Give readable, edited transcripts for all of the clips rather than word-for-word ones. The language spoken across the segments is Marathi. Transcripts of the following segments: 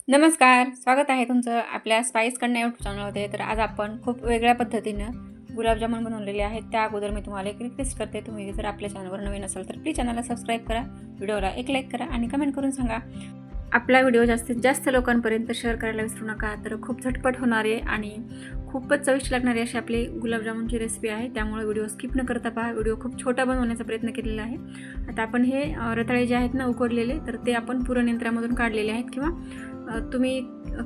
नमस्कार, स्वागत आहे तुमचं आपल्या स्पाइस कन्या यूट्यूब चॅनलमध्ये। तर आज आपण खूप वेगळ्या पद्धतीनं गुलाबजामुन बनवलेले आहेत। त्या अगोदर मी तुम्हाला एक रिक्वेस्ट करते, तुम्ही जर आपल्या चॅनलवर नवीन असाल तर प्लीज चॅनलला सबस्क्राईब करा, व्हिडिओला एक लाईक करा आणि कमेंट करून सांगा। आपला व्हिडिओ जास्तीत जास्त लोकांपर्यंत शेअर करायला विसरू नका। तर खूप झटपट होणारे आणि खूपच चविष्ट लागणारी अशी आपली गुलाबजामुनची रेसिपी आहे, त्यामुळे व्हिडिओ स्किप न करता पहा। व्हिडिओ खूप छोटा बनवण्याचा प्रयत्न केलेला आहे। आता आपण हे रताळे जे आहेत ना उकडलेले, तर ते आपण पुरण यंत्रामधून काढलेले आहेत किंवा तुम्ही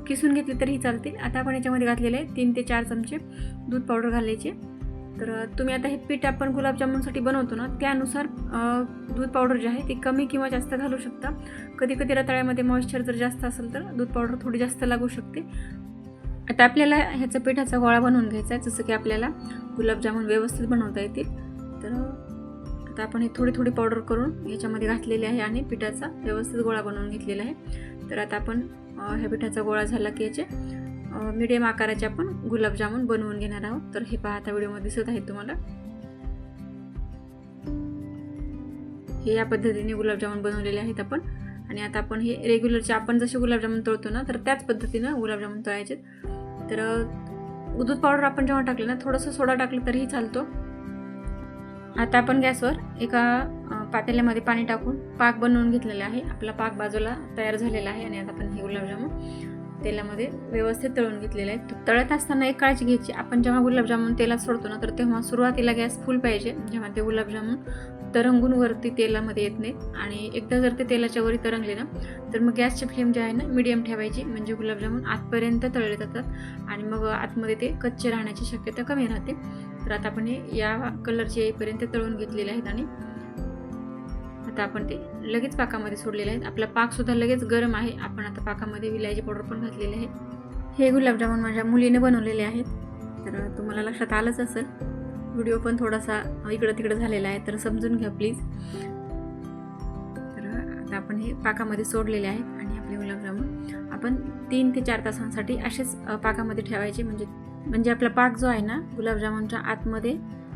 किसून घेतले तरीही चालतील। आता आपण याच्यामध्ये घातलेले आहे 3 ते 4 चमचे दूध पावडर घालायचे। तर तुम्ही आता हे पीठ आपण गुलाबजामुनसाठी बनवतो ना, त्यानुसार दूध पावडर जे आहे ते कमी किंवा जास्त घालू शकता। कधी कधी रताळ्यामध्ये मॉइश्चर जर जास्त असेल तर दूध पावडर थोडी जास्त लागू शकते। आता आपल्याला ह्याचा पिठाचा गोळा बनवून घ्यायचा आहे, जसं की आपल्याला गुलाबजामुन व्यवस्थित बनवता येतील। तर आता आपण हे थोडी थोडी पावडर करून याच्यामध्ये घातलेली आहे आणि पिठाचा व्यवस्थित गोळा बनवून घेतलेला आहे। तर आता आपण ह्या पिठाचा गोळा झाला की याचे मीडियम आकाराचे आपण गुलाबजामुन बनवून घेणार आहोत। तर हे पहा, आता व्हिडिओमध्ये दिसत आहे तुम्हाला हे या पद्धतीने गुलाबजामुन बनवलेले आहेत आपण। आणि आता आपण हे रेग्युलरचे आपण जसे गुलाबजामुन तळतो ना, तर त्याच पद्धतीनं गुलाबजामुन तळायचे। तर दूध पावडर आपण जेव्हा टाकले ना, थोडंसं सोडा टाकलं तरीही चालतो। आता आपण गॅसवर एका पातेल्यामध्ये पाणी टाकून पाक बनवून घेतलेला आहे। आपला पाक बाजूला तयार झालेला आहे आणि आता आपण हे गुलाबजामुन तेलामध्ये व्यवस्थित तळून घेतलेले आहेत। तळत असताना एक काळजी घ्यायची, आपण जेव्हा गुलाबजामुन तेलात सोडतो ना, तर तेव्हा सुरुवातीला गॅस फुल पाहिजे, जेव्हा ते गुलाबजामुन तरंगून वरती तेलामध्ये येत नाहीत। आणि एकदा जर ते तेलाच्या वरी तरंगले ना, तर मग गॅसची फ्लेम जी आहे ना मीडियम ठेवायची, म्हणजे गुलाबजामुन आतपर्यंत तळले जातात आणि मग आतमध्ये ते कच्चे राहण्याची शक्यता कमी राहते। तर आता आपण हे या कलरचे येईपर्यंत तळून घेतलेले आहेत आणि आता आपण ते लगेच पाकामध्ये सोडलेले आहेत। आपला पाकसुद्धा लगेच गरम आहे। आपण आता पाकामध्ये विलायची पावडर पण घातलेली आहे। हे गुलाबजामुन माझ्या मुलीने बनवलेले आहेत, तर तुम्हाला लक्षात आलंच असेल। व्हिडिओ पण थोडासा इकडं तिकडं झालेला आहे, तर समजून घ्या प्लीज। तर आता आपण हे पाकामध्ये सोडलेले आहेत आणि आपले गुलाबजामुन आपण 3 ते 4 तासांसाठी असेच पाकामध्ये ठेवायचे, म्हणजे आपला पाक जो आहे ना गुलाबजामुनच्या आतमध्ये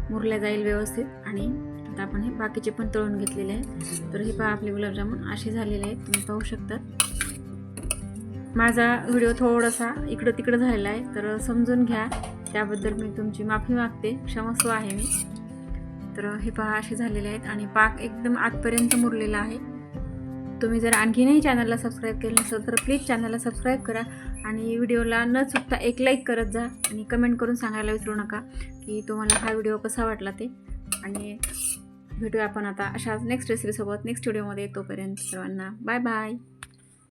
मुरला जाईल व्यवस्थित। आणि आता आपण हे बाकीचे पण तळून घेतलेले आहेत। तर हे पहा, आपले गुलाबजामुन असे झालेले आहेत, तुम्ही पाहू शकता। माझा व्हिडिओ थोडासा इकडं तिकडं झालेला आहे, तर समजून घ्या, त्याबद्दल मी तुमची माफी मागते, क्षमस्व आहे मी। तर हे पहा, असे झालेले आहेत आणि पाक एकदम आतपर्यंत मुरलेला आहे। तुम्ही जर आणखीनही चॅनलला सबस्क्राईब केलं नसेल तर प्लीज चॅनलला सबस्क्राईब करा आणि व्हिडिओला न चुकता एक लाईक करत जा आणि कमेंट करून सांगायला विसरू नका की तुम्हाला हा व्हिडिओ कसा वाटला ते। आणि भेटूया आपण आता अशाच नेक्स्ट रेसिपीसोबत नेक्स्ट व्हिडिओमध्ये। तोपर्यंत सर्वांना बाय बाय।